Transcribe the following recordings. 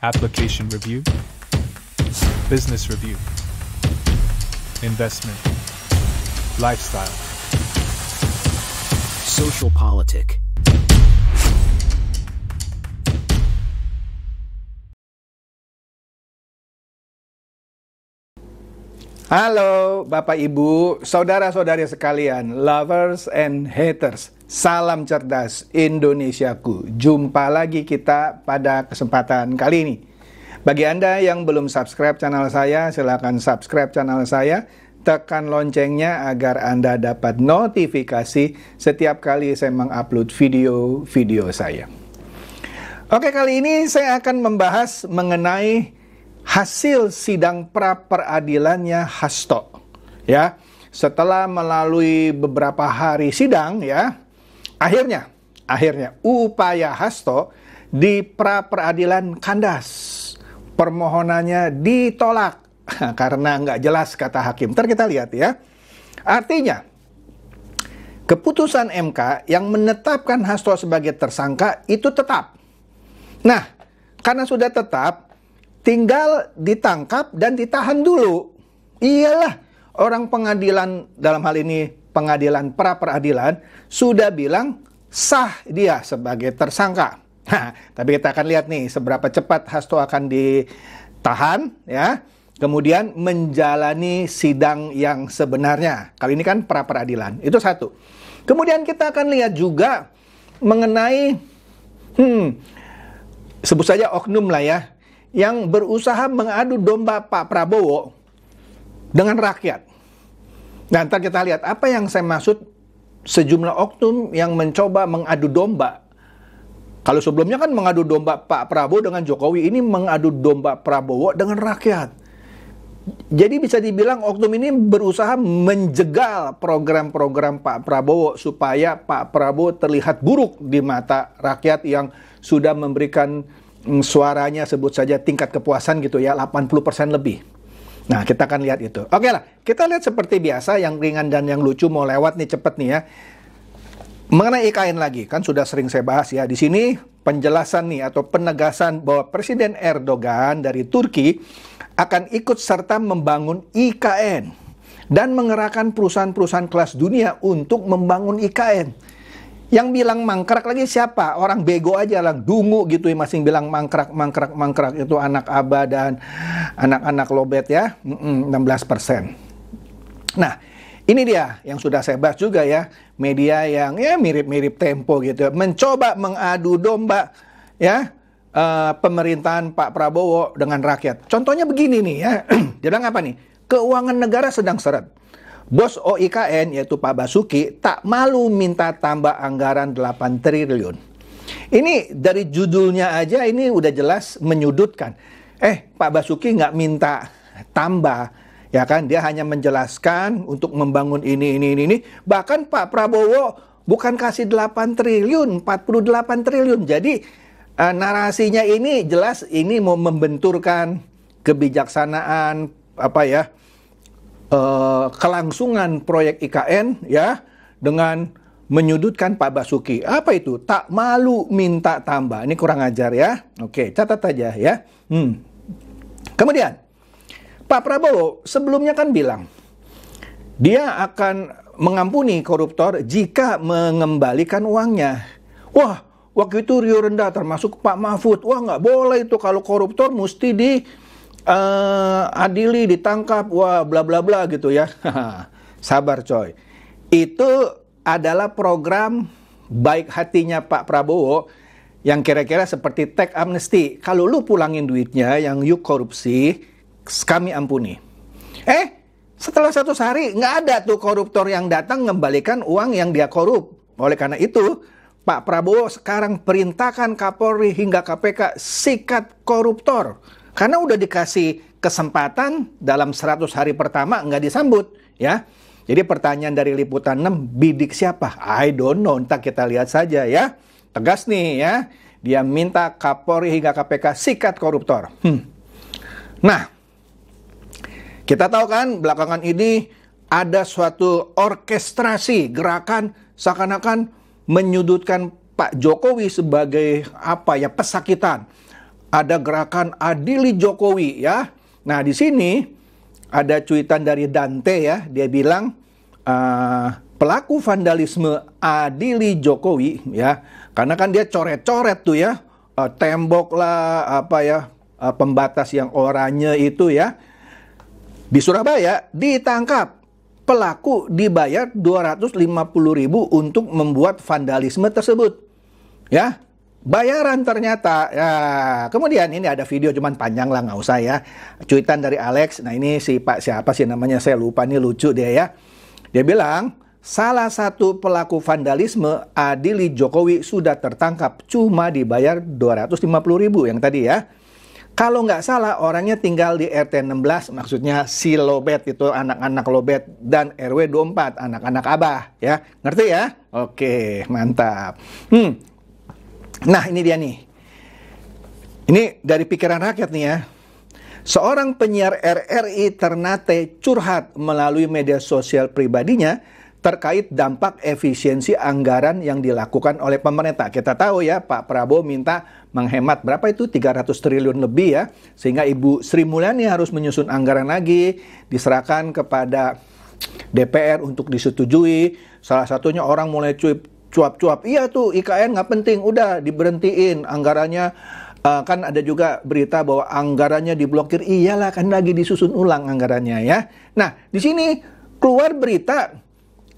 application review, business review, investment, lifestyle, social politic. Halo Bapak Ibu, saudara-saudari sekalian, lovers and haters. Salam cerdas Indonesiaku. Jumpa lagi kita pada kesempatan kali ini. Bagi Anda yang belum subscribe channel saya, silakan subscribe channel saya. Tekan loncengnya agar Anda dapat notifikasi setiap kali saya mengupload video-video saya. Oke, kali ini saya akan membahas mengenai hasil sidang pra-peradilannya Hasto. Ya, setelah melalui beberapa hari sidang, ya, akhirnya upaya Hasto di pra-peradilan kandas. Permohonannya ditolak karena nggak jelas kata hakim. Ntar kita lihat ya. Artinya, keputusan MK yang menetapkan Hasto sebagai tersangka itu tetap. Nah, karena sudah tetap, tinggal ditangkap dan ditahan dulu. Iyalah, orang pengadilan, dalam hal ini pengadilan pra-peradilan, sudah bilang sah dia sebagai tersangka. Nah, tapi kita akan lihat nih seberapa cepat Hasto akan ditahan, ya. Kemudian menjalani sidang yang sebenarnya. Kali ini kan pra-peradilan. Itu satu. Kemudian kita akan lihat juga mengenai sebut saja oknum lah ya, yang berusaha mengadu domba Pak Prabowo dengan rakyat. Nah, ntar kita lihat apa yang saya maksud sejumlah oknum yang mencoba mengadu domba. Kalau sebelumnya kan mengadu domba Pak Prabowo dengan Jokowi, ini mengadu domba Prabowo dengan rakyat. Jadi bisa dibilang oknum ini berusaha menjegal program-program Pak Prabowo supaya Pak Prabowo terlihat buruk di mata rakyat yang sudah memberikan suaranya, sebut saja tingkat kepuasan gitu ya, 80% lebih. Nah, kita akan lihat itu. Oke lah, kita lihat seperti biasa yang ringan dan yang lucu, mau lewat nih cepet nih ya. Mengenai IKN lagi, kan sudah sering saya bahas ya. Di sini penjelasan nih atau penegasan bahwa Presiden Erdogan dari Turki akan ikut serta membangun IKN dan mengerahkan perusahaan-perusahaan kelas dunia untuk membangun IKN. Yang bilang mangkrak lagi siapa? Orang bego aja lah, dungu gitu ya, masih bilang mangkrak. Itu anak aba dan anak-anak lobet ya, 16%. Nah, ini dia yang sudah saya bahas juga ya, media yang ya mirip-mirip Tempo gitu, mencoba mengadu domba ya pemerintahan Pak Prabowo dengan rakyat. Contohnya begini nih ya, dia bilang apa nih? Keuangan negara sedang seret. Bos OIKN yaitu Pak Basuki tak malu minta tambah anggaran 8 triliun. Ini dari judulnya aja ini udah jelas menyudutkan. Pak Basuki nggak minta tambah, ya kan? Dia hanya menjelaskan untuk membangun ini. Bahkan Pak Prabowo bukan kasih 8 triliun, 48 triliun. Jadi narasinya ini jelas ini mau membenturkan kebijaksanaan kelangsungan proyek IKN ya dengan menyudutkan Pak Basuki. Apa itu? Tak malu minta tambah. Ini kurang ajar ya. Oke, catat aja ya. Kemudian Pak Prabowo sebelumnya kan bilang dia akan mengampuni koruptor jika mengembalikan uangnya. Wah, waktu itu Rio rendah termasuk Pak Mahfud. Wah, nggak boleh itu, kalau koruptor mesti adili, ditangkap, wah bla bla bla gitu ya. Sabar coy. Itu adalah program baik hatinya Pak Prabowo yang kira-kira seperti tax amnesty. Kalau lu pulangin duitnya yang you korupsi, kami ampuni. Setelah 100 hari nggak ada tuh koruptor yang datang mengembalikan uang yang dia korup. Oleh karena itu Pak Prabowo sekarang perintahkan Kapolri hingga KPK sikat koruptor. Karena udah dikasih kesempatan dalam 100 hari pertama nggak disambut ya. Jadi pertanyaan dari Liputan 6, bidik siapa? I don't know, entah kita lihat saja ya. Tegas nih ya. Dia minta Kapolri hingga KPK sikat koruptor. Nah, kita tahu kan belakangan ini ada suatu orkestrasi gerakan seakan-akan menyudutkan Pak Jokowi sebagai pesakitan. ada gerakan Adili Jokowi ya. Nah, di sini ada cuitan dari Dante ya. Dia bilang pelaku vandalisme Adili Jokowi ya. Karena kan dia coret-coret tuh ya. Tembok lah, apa ya, pembatas yang oranye itu ya. Di Surabaya ditangkap. Pelaku dibayar 250.000 untuk membuat vandalisme tersebut. Ya, bayaran ternyata. Ya, kemudian ini ada video, cuman panjang lah, nggak usah ya. Cuitan dari Alex. Nah, ini si Pak siapa sih namanya, saya lupa, nih lucu dia ya. Dia bilang, salah satu pelaku vandalisme Adili Jokowi sudah tertangkap, cuma dibayar 250.000 yang tadi ya. Kalau nggak salah orangnya tinggal di RT 16, maksudnya si Lobet itu anak-anak Lobet, dan RW 24 anak-anak Abah ya. Ngerti ya? Oke, mantap. Nah, ini dia nih. Ini dari pikiran rakyat nih ya. Seorang penyiar RRI Ternate curhat melalui media sosial pribadinya terkait dampak efisiensi anggaran yang dilakukan oleh pemerintah. Kita tahu ya, Pak Prabowo minta menghemat berapa itu, 300 triliun lebih ya. Sehingga Ibu Sri Mulyani harus menyusun anggaran lagi, diserahkan kepada DPR untuk disetujui. Salah satunya orang mulai cuap-cuap, iya tuh IKN nggak penting, udah diberhentiin anggarannya. Kan ada juga berita bahwa anggarannya diblokir, iyalah kan lagi disusun ulang anggarannya ya. Nah, di sini keluar berita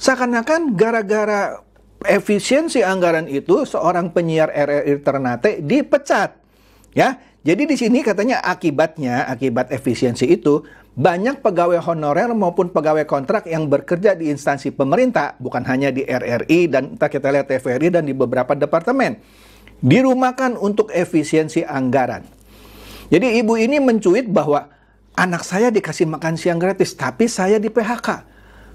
seakan-akan gara-gara efisiensi anggaran itu seorang penyiar RRI Ternate dipecat. Ya, jadi di sini katanya akibat efisiensi itu banyak pegawai honorer maupun pegawai kontrak yang bekerja di instansi pemerintah, bukan hanya di RRI dan kita lihat TVRI dan di beberapa departemen, dirumahkan untuk efisiensi anggaran. Jadi ibu ini mencuit bahwa anak saya dikasih makan siang gratis, tapi saya di PHK.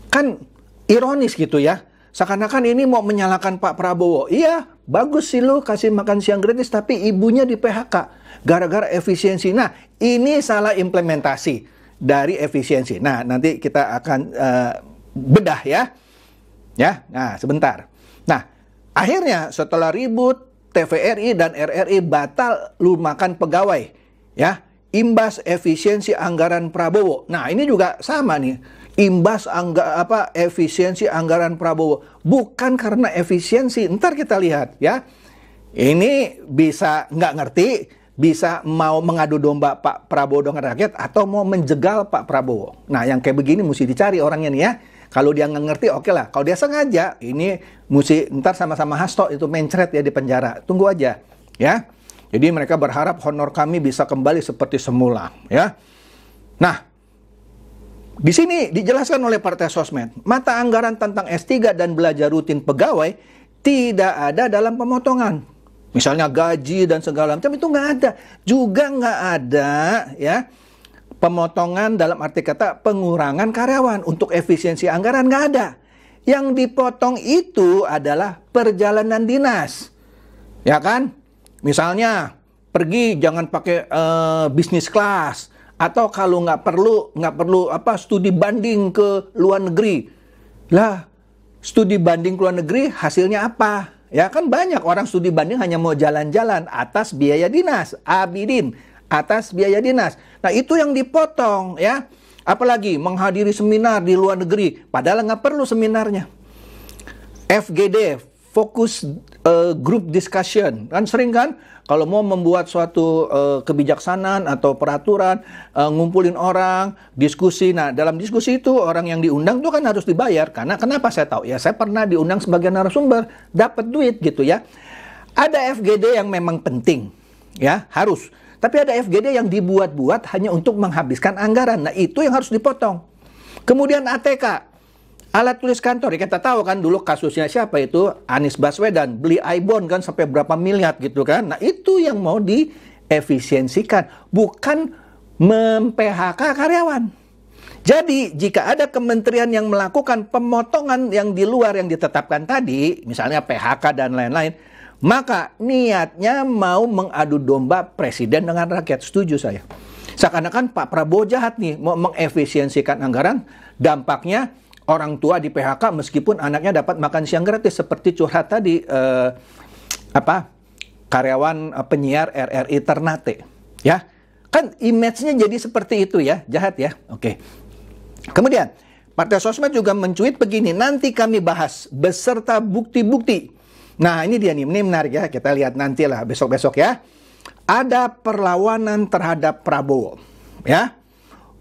Kan ironis gitu ya. Seakan-akan ini mau menyalahkan Pak Prabowo. Iya, bagus sih lu kasih makan siang gratis, tapi ibunya di PHK. Gara-gara efisiensi. Nah, ini salah implementasi dari efisiensi. Nah, nanti kita akan bedah ya. Ya, nah sebentar. Nah, akhirnya setelah ribut, TVRI dan RRI batal lumahkan pegawai. Ya, imbas efisiensi anggaran Prabowo. Nah, ini juga sama nih. Imbas efisiensi anggaran Prabowo, bukan karena efisiensi. Ntar kita lihat ya. Ini bisa nggak ngerti, bisa mau mengadu domba Pak Prabowo dengan rakyat, atau mau menjegal Pak Prabowo. Nah, yang kayak begini mesti dicari orangnya nih ya. Kalau dia nggak ngerti, oke lah. Kalau dia sengaja, ini mesti ntar sama-sama Hasto itu mencret ya di penjara. Tunggu aja ya. Jadi mereka berharap honor kami bisa kembali seperti semula ya. Nah, di sini dijelaskan oleh Partai Sosmed, mata anggaran tentang S3 dan belajar rutin pegawai tidak ada dalam pemotongan. Misalnya gaji dan segala macam itu nggak ada. Juga nggak ada ya pemotongan dalam arti kata pengurangan karyawan untuk efisiensi anggaran, nggak ada. Yang dipotong itu adalah perjalanan dinas. Ya kan? Misalnya pergi jangan pakai bisnis kelas. Atau kalau nggak perlu studi banding ke luar negeri. Lah, studi banding ke luar negeri hasilnya apa? Ya kan banyak orang studi banding hanya mau jalan-jalan atas biaya dinas, abidin, atas biaya dinas. Nah, itu yang dipotong ya. Apalagi menghadiri seminar di luar negeri, padahal nggak perlu seminarnya. FGD, Focus Group Discussion, kan sering kan? Kalau mau membuat suatu kebijaksanaan atau peraturan, ngumpulin orang, diskusi. Nah, dalam diskusi itu orang yang diundang itu kan harus dibayar. Karena kenapa saya tahu? Ya, saya pernah diundang sebagai narasumber, dapat duit gitu ya. Ada FGD yang memang penting, ya harus. Tapi ada FGD yang dibuat-buat hanya untuk menghabiskan anggaran. Nah, itu yang harus dipotong. Kemudian ATK. Alat tulis kantor, ya kita tahu kan dulu kasusnya siapa itu, Anies Baswedan, beli iPhone kan sampai berapa miliar gitu kan. Nah, itu yang mau diefisiensikan, bukan mem-PHK karyawan. Jadi, jika ada kementerian yang melakukan pemotongan yang di luar yang ditetapkan tadi, misalnya PHK dan lain-lain, maka niatnya mau mengadu domba presiden dengan rakyat. Setuju saya. Seakan-akan Pak Prabowo jahat nih, mau mengefisiensikan anggaran, dampaknya orang tua di PHK meskipun anaknya dapat makan siang gratis, seperti curhat tadi karyawan penyiar RRI Ternate. Ya, kan image-nya jadi seperti itu ya, jahat ya. Oke. Kemudian, Partai Sosmed juga mencuit begini, nanti kami bahas beserta bukti-bukti. Nah, ini dia nih, ini menarik ya, kita lihat nantilah besok-besok ya. Ada perlawanan terhadap Prabowo, ya.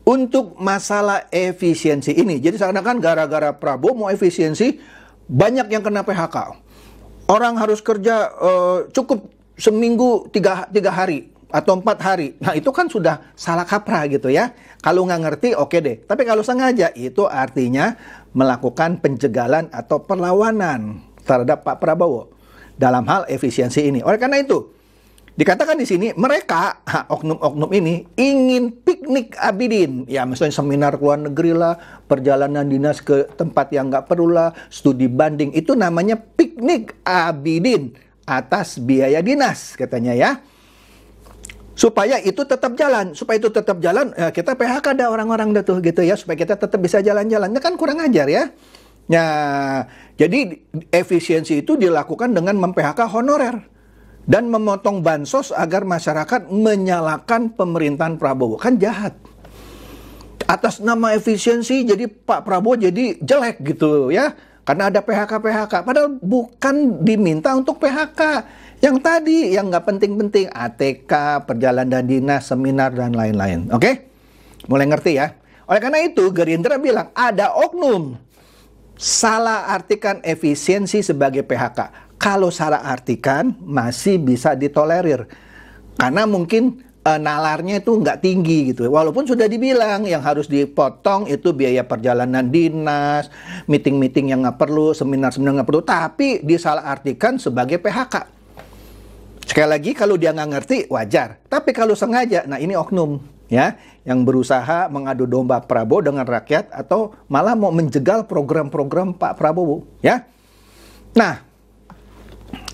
Untuk masalah efisiensi ini. Jadi seakan-akan gara-gara Prabowo mau efisiensi, banyak yang kena PHK. Orang harus kerja cukup seminggu 3 hari atau 4 hari. Nah, itu kan sudah salah kaprah gitu ya. Kalau nggak ngerti, oke deh. Tapi kalau sengaja, itu artinya melakukan penjagalan atau perlawanan terhadap Pak Prabowo dalam hal efisiensi ini. Oleh karena itu, dikatakan di sini, mereka, oknum-oknum ini, ingin piknik Abidin. Ya, misalnya seminar ke luar negeri lah, perjalanan dinas ke tempat yang nggak perlu lah, studi banding. Itu namanya piknik Abidin atas biaya dinas, katanya ya. Supaya itu tetap jalan, kita PHK dah orang-orang dah tuh gitu ya, supaya kita tetap bisa jalan-jalan. Ini kan kurang ajar ya. Nah, jadi efisiensi itu dilakukan dengan mem-PHK honorer dan memotong bansos agar masyarakat menyalahkan pemerintahan Prabowo. Kan jahat. Atas nama efisiensi jadi Pak Prabowo jadi jelek gitu ya. Karena ada PHK. Padahal bukan diminta untuk PHK. Yang tadi, yang nggak penting-penting. ATK, perjalanan dinas, seminar, dan lain-lain. Oke? Mulai ngerti ya? Oleh karena itu, Gerindra bilang, ada oknum salah artikan efisiensi sebagai PHK. Kalau salah artikan, masih bisa ditolerir. Karena mungkin nalarnya itu nggak tinggi gitu. Walaupun sudah dibilang yang harus dipotong itu biaya perjalanan dinas, meeting-meeting yang nggak perlu, seminar-seminar nggak perlu, tapi disalah artikan sebagai PHK. Sekali lagi, kalau dia nggak ngerti, wajar. Tapi kalau sengaja, nah ini oknum ya, yang berusaha mengadu domba Prabowo dengan rakyat atau malah mau menjegal program-program Pak Prabowo ya. Nah,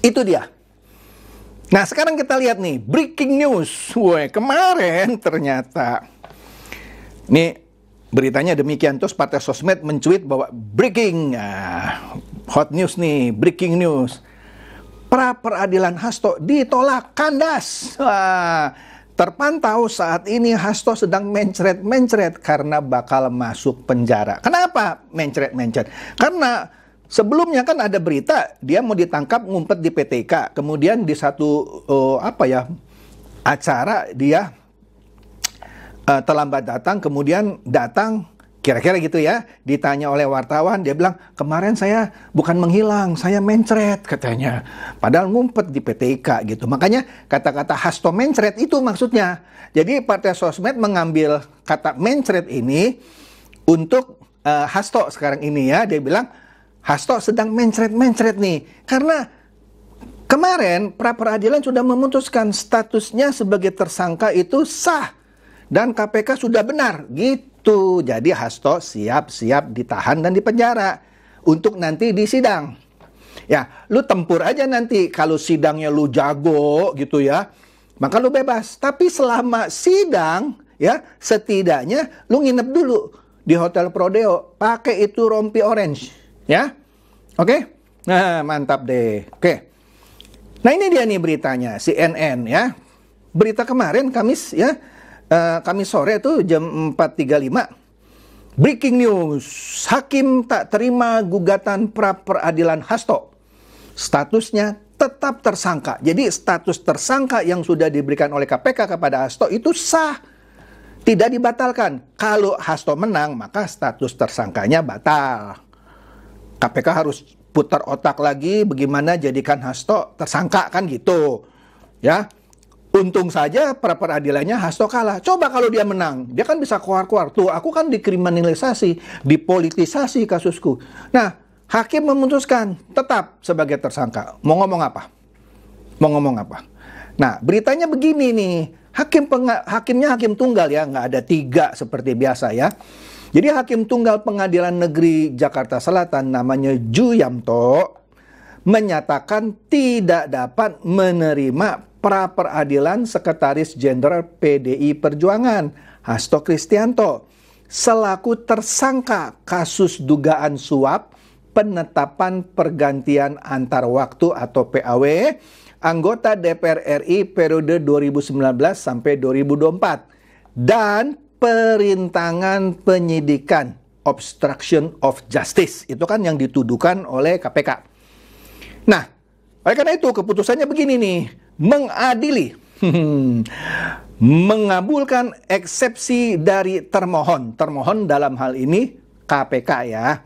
itu dia. Nah, sekarang kita lihat nih, breaking news. Woi, kemarin ternyata, nih beritanya demikian, terus Partai Sosmed mencuit bahwa breaking, hot news nih, breaking news. Pra peradilan Hasto ditolak kandas. Wah, terpantau saat ini Hasto sedang mencret-mencret karena bakal masuk penjara. Kenapa mencret-mencret? Karena sebelumnya kan ada berita dia mau ditangkap ngumpet di PTK. Kemudian di satu acara dia terlambat datang, kemudian datang kira-kira gitu ya, ditanya oleh wartawan, dia bilang, kemarin saya bukan menghilang, saya mencret katanya. Padahal ngumpet di PTK gitu. Makanya kata-kata Hasto mencret itu maksudnya. Jadi Partai Sosmed mengambil kata mencret ini untuk Hasto sekarang ini ya. Dia bilang, Hasto sedang mencret-mencret nih. Karena kemarin pra peradilan sudah memutuskan statusnya sebagai tersangka itu sah. Dan KPK sudah benar gitu. Jadi Hasto siap-siap ditahan dan dipenjara untuk nanti disidang. Ya, lu tempur aja nanti. Kalau sidangnya lu jago gitu ya, maka lu bebas. Tapi selama sidang ya, setidaknya lu nginep dulu di Hotel Prodeo. Pakai itu rompi orange. Ya, oke? Nah, mantap deh. Oke. Nah, ini dia nih beritanya, CNN ya. Berita kemarin Kamis ya. Kamis sore itu jam 4.35. Breaking news. Hakim tak terima gugatan pra peradilan Hasto. Statusnya tetap tersangka. Jadi status tersangka yang sudah diberikan oleh KPK kepada Hasto itu sah. Tidak dibatalkan. Kalau Hasto menang, maka status tersangkanya batal. KPK harus putar otak lagi bagaimana jadikan Hasto tersangka kan gitu. Ya. Untung saja pra peradilannya Hasto kalah. Coba kalau dia menang, dia kan bisa keluar-keluar. Tuh, aku kan dikriminalisasi, dipolitisasi kasusku. Nah, hakim memutuskan tetap sebagai tersangka. Mau ngomong apa? Nah, beritanya begini nih. Hakimnya hakim tunggal ya, nggak ada 3 seperti biasa ya. Jadi hakim tunggal Pengadilan Negeri Jakarta Selatan namanya Ju Yamto menyatakan tidak dapat menerima pra peradilan Sekretaris Jenderal PDI Perjuangan Hasto Kristianto selaku tersangka kasus dugaan suap penetapan pergantian antar waktu atau PAW anggota DPR RI periode 2019 sampai 2024 dan perintangan penyidikan obstruction of justice. Itu kan yang dituduhkan oleh KPK. Nah, oleh karena itu keputusannya begini nih, mengadili mengabulkan eksepsi dari termohon. Termohon dalam hal ini KPK ya.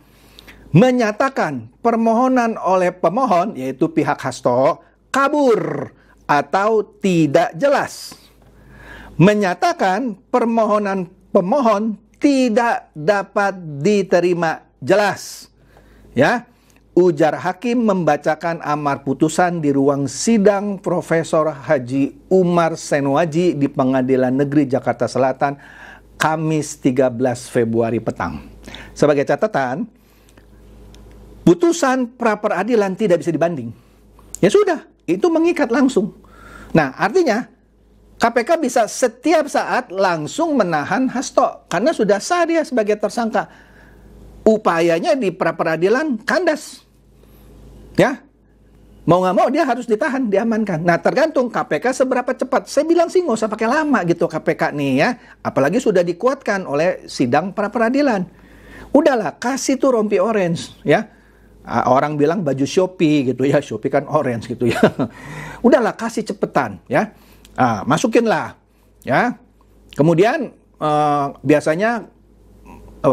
Menyatakan permohonan oleh pemohon, yaitu pihak Hasto, kabur atau tidak jelas. Menyatakan permohonan pemohon tidak dapat diterima jelas. Ya, ujar hakim membacakan amar putusan di ruang sidang Profesor Haji Umar Senwaji di Pengadilan Negeri Jakarta Selatan, Kamis 13 Februari petang. Sebagai catatan, putusan pra-peradilan tidak bisa dibanding. Ya sudah, itu mengikat langsung. Nah, artinya KPK bisa setiap saat langsung menahan Hasto karena sudah sah dia sebagai tersangka. Upayanya di pra-peradilan kandas. Ya, mau nggak mau dia harus ditahan, diamankan. Nah, tergantung KPK seberapa cepat. Saya bilang sih nggak usah pakai lama gitu KPK nih ya. Apalagi sudah dikuatkan oleh sidang pra-peradilan. Udahlah, kasih tuh rompi orange ya. Orang bilang baju Shopee gitu ya, Shopee kan orange gitu ya. Udahlah, kasih cepetan ya. Masukinlah ya. Kemudian biasanya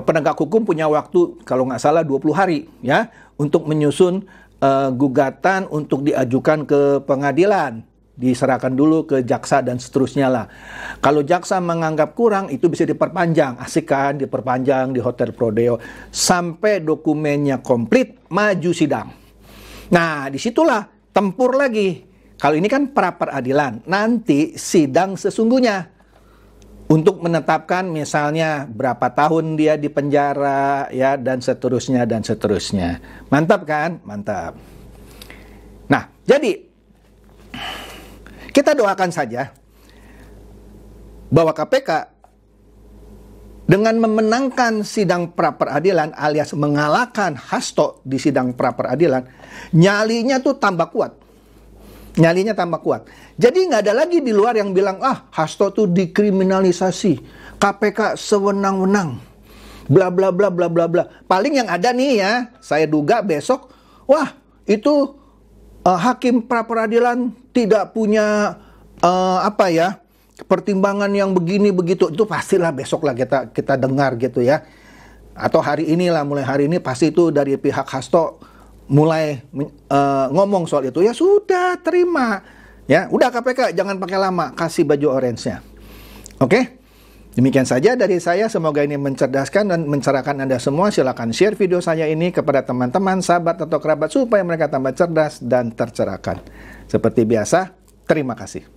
penegak hukum punya waktu kalau nggak salah 20 hari ya untuk menyusun gugatan untuk diajukan ke pengadilan. Diserahkan dulu ke jaksa dan seterusnya lah. Kalau jaksa menganggap kurang, itu bisa diperpanjang. Asik kan, diperpanjang di Hotel Prodeo sampai dokumennya komplit, maju sidang. Nah, disitulah tempur lagi. Kalau ini kan pra-peradilan, nanti sidang sesungguhnya untuk menetapkan misalnya berapa tahun dia di penjara ya dan seterusnya dan seterusnya. Mantap kan? Mantap. Nah, jadi kita doakan saja bahwa KPK dengan memenangkan sidang pra-peradilan alias mengalahkan Hasto di sidang pra-peradilan, nyalinya tuh tambah kuat. Nyalinya tambah kuat. Jadi nggak ada lagi di luar yang bilang, Hasto tuh dikriminalisasi, KPK sewenang-wenang, bla bla bla bla bla bla. Paling yang ada nih ya, saya duga besok, itu hakim pra-peradilan tidak punya pertimbangan yang begini begitu. Itu pastilah besok lah kita dengar gitu ya. Atau mulai hari ini pasti itu dari pihak Hasto mulai ngomong soal itu. Ya sudah, terima. Ya, udah KPK jangan pakai lama, kasih baju orange-nya. Oke? Demikian saja dari saya, semoga ini mencerdaskan dan mencerahkan Anda semua. Silakan share video saya ini kepada teman-teman, sahabat atau kerabat supaya mereka tambah cerdas dan tercerahkan. Seperti biasa, terima kasih.